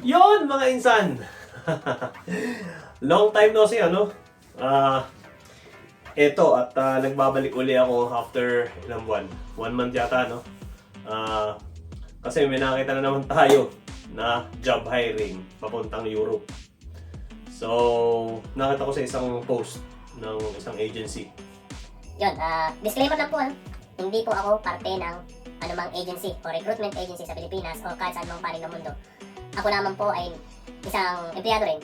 Yon mga insan! Long time no see, ano? Eto, at nagbabalik uli ako after ilang buwan. 1 month yata, no? Ah, Kasi may nakita na naman tayo na job hiring papuntang Europe. So, nakita ko sa isang post ng isang agency. Yun, disclaimer lang po hindi po ako parte ng anumang agency o recruitment agency sa Pilipinas o kahit saan mang panig ng mundo. Ako naman po ay isang empleyado rin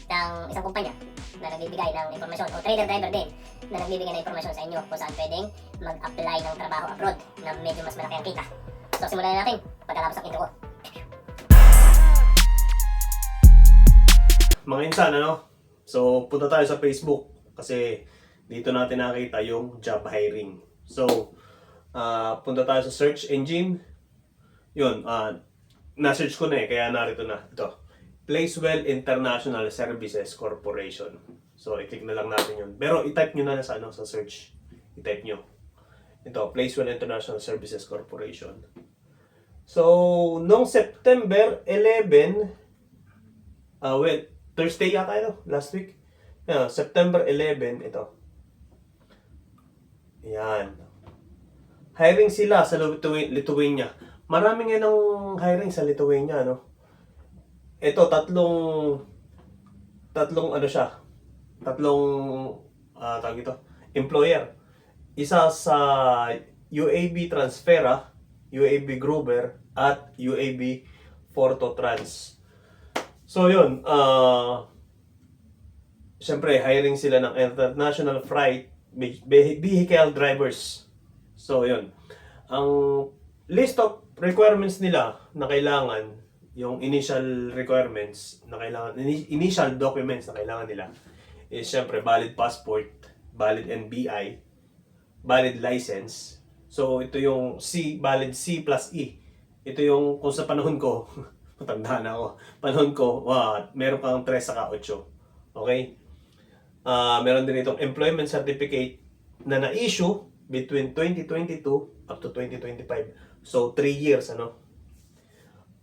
ng isang kumpanya na nagbibigay ng impormasyon o trader driver din na nagbibigay ng impormasyon sa inyo kung saan pwedeng mag-apply ng trabaho abroad na medyo mas malaki ang kita. So simulan na natin pagkatapos ng intro ko. Mga insan, ano? So, punta tayo sa Facebook kasi dito natin nakita yung job hiring. So, punta tayo sa search engine. Yun, na-search ko na kaya narito na. Ito, Placewell International Services Corporation. So, i-click na lang natin yun. Pero i-type nyo na sa, sa search. I-type nyo. Ito, Placewell International Services Corporation. So, noong September 11, Thursday yata ito, last week. September 11, ito. Yan. Hiring sila sa Lithuania. Marami nga ng hiring sa Lithuania, no? Ito, tatlong tawag ito, employer. Isa sa UAB Transfera, UAB Gruber, at UAB Fortotrans. So yun, siyempre hiring sila ng international freight vehicle drivers. So yun, ang list of requirements nila na kailangan, yung initial requirements na kailangan, initial documents na kailangan nila is siyempre valid passport, valid NBI, valid license. So ito yung valid C plus E. Ito yung kung sa panahon ko, matanda na ako. Panahon ko, meron kang 3 saka 8. Okay? Meron din itong employment certificate na na-issue between 2022 up to 2025. So, 3 years, ano?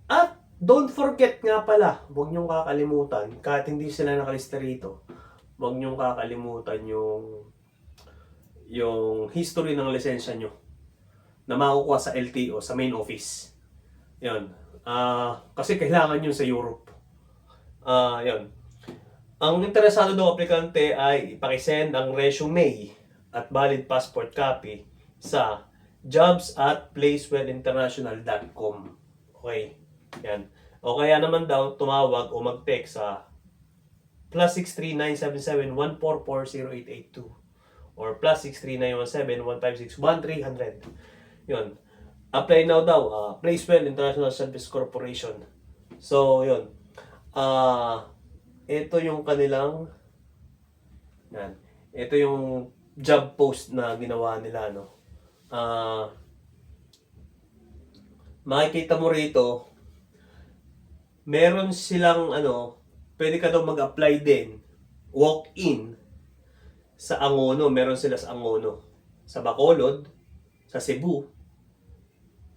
At, don't forget nga pala, huwag niyong kakalimutan, kahit hindi sila nakalista rito, huwag niyong kakalimutan yung history ng lisensya nyo na makukuha sa LTO, sa main office. Yun. Kasi kailangan yun sa Europe. Yun. Ang interesado daw aplikante ay ipakisend ang resume at valid passport copy sa jobs@placewellinternational.com. Okay. Yan. O kaya naman daw tumawag o mag-text sa +63 977 144 0882 or +63 917 156 1300. Yun. Apply now daw, Placewell International Service Corporation. So, yun. Ito yung kanilang, yan. Ito yung job post na ginawa nila, no. Makikita mo rito, meron silang, pwede ka daw mag-apply din, walk-in, sa Angono. Meron sila sa Angono. Sa Bacolod, sa Cebu,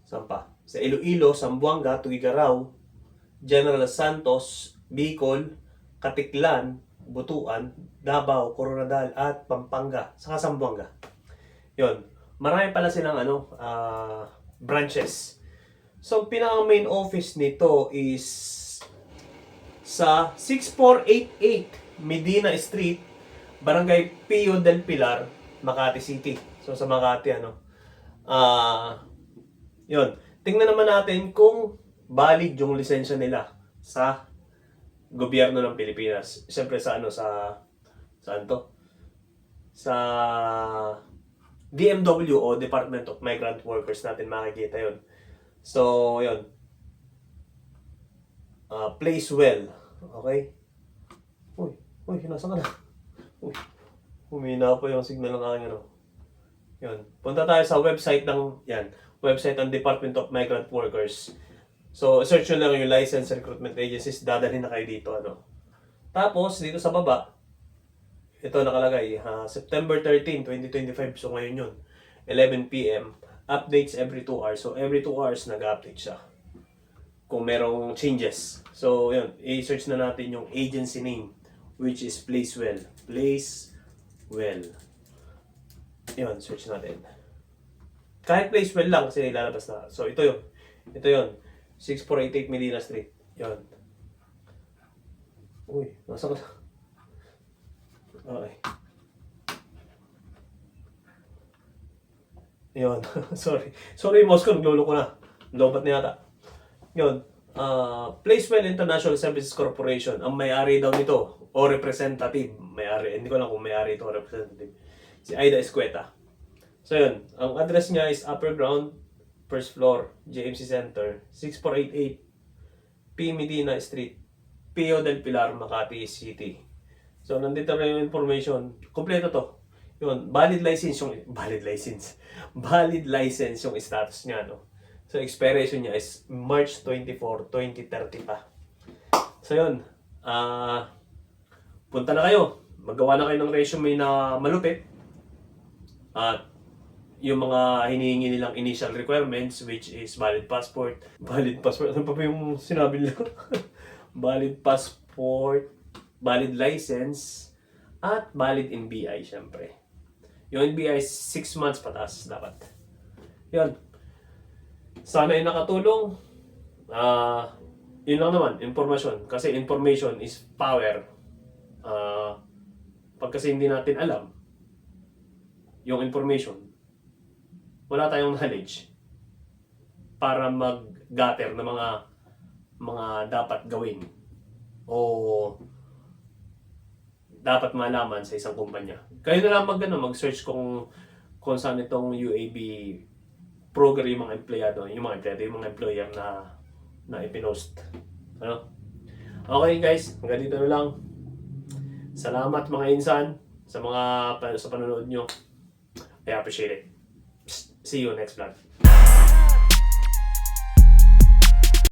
Sampa. Sa Iloilo, Zamboanga, Tuguegarao, General Santos, Bicol, Katiklan, Butuan, Davao, Coronadal, at Pampanga, saka Zamboanga. Yon. Marami pala silang branches. So, pinaka-main office nito is sa 6488 Medina Street, Barangay Pio del Pilar, Makati City. So, sa Makati, yun. Tingnan naman natin kung valid yung lisensya nila sa gobyerno ng Pilipinas. Siyempre sa saan to? Sa DMW o Department of Migrant Workers natin makikita yun. So, yun. Placewell. Okay? Uy, nasa ka na? Uy, humina po yung signal ng aking Yun. Punta tayo sa website website ng Department of Migrant Workers. So, search nyo lang yung license recruitment agencies, dadalhin na kayo dito, Tapos, dito sa baba, ito nakalagay, September 13, 2025, so ngayon yun, 11 p.m. Updates every 2 hours. So, every 2 hours nag-update siya. kung merong changes. So, yun, i-search na natin yung agency name, which is Placewell. Placewell. Yun, search natin. Kahit Placewell lang kasi lalabas na. So, ito yun. Ito yun. 6488 Medina Street. Yun. Uy, nasa ka na? Okay. Yun. Sorry, mouse ko. Nagluloko na. Lobat na yata. Yun. Placewell International Services Corporation. Ang may-ari daw nito. O representative. May-ari. Hindi ko lang kung may-ari ito o representative. Si Aida Escueta. So yun. Ang address niya is Upper Ground, First Floor, JMC Center, 6488 P. Medina Street, Pio del Pilar, Makati City. So nandito na yung information. Kompleto to. Yun, valid license yung status niya, no. So expiration niya is March 24, 2030 pa. So yun, punta na kayo. Magawa na kayo ng resume na malupit. At yung mga hinihingi nilang initial requirements, which is valid passport, ano pa ba yung sinabi nila? Valid passport, valid license, at valid NBI, syempre. Yung NBI is 6 months pataas dapat. Yun. Sana ay nakatulong. Yun lang naman, information. Kasi information is power. Pag kasi hindi natin alam yung information, wala tayong knowledge para mag-gather ng mga dapat gawin o dapat malaman sa isang kumpanya. Kayo na lang mag-search kung saan itong UAB program yung mga empleyado, yung mga employer na ipinost. Ano? Okay guys, hanggang dito na lang. Salamat mga insan sa panonood nyo. I appreciate it. See you next vlog.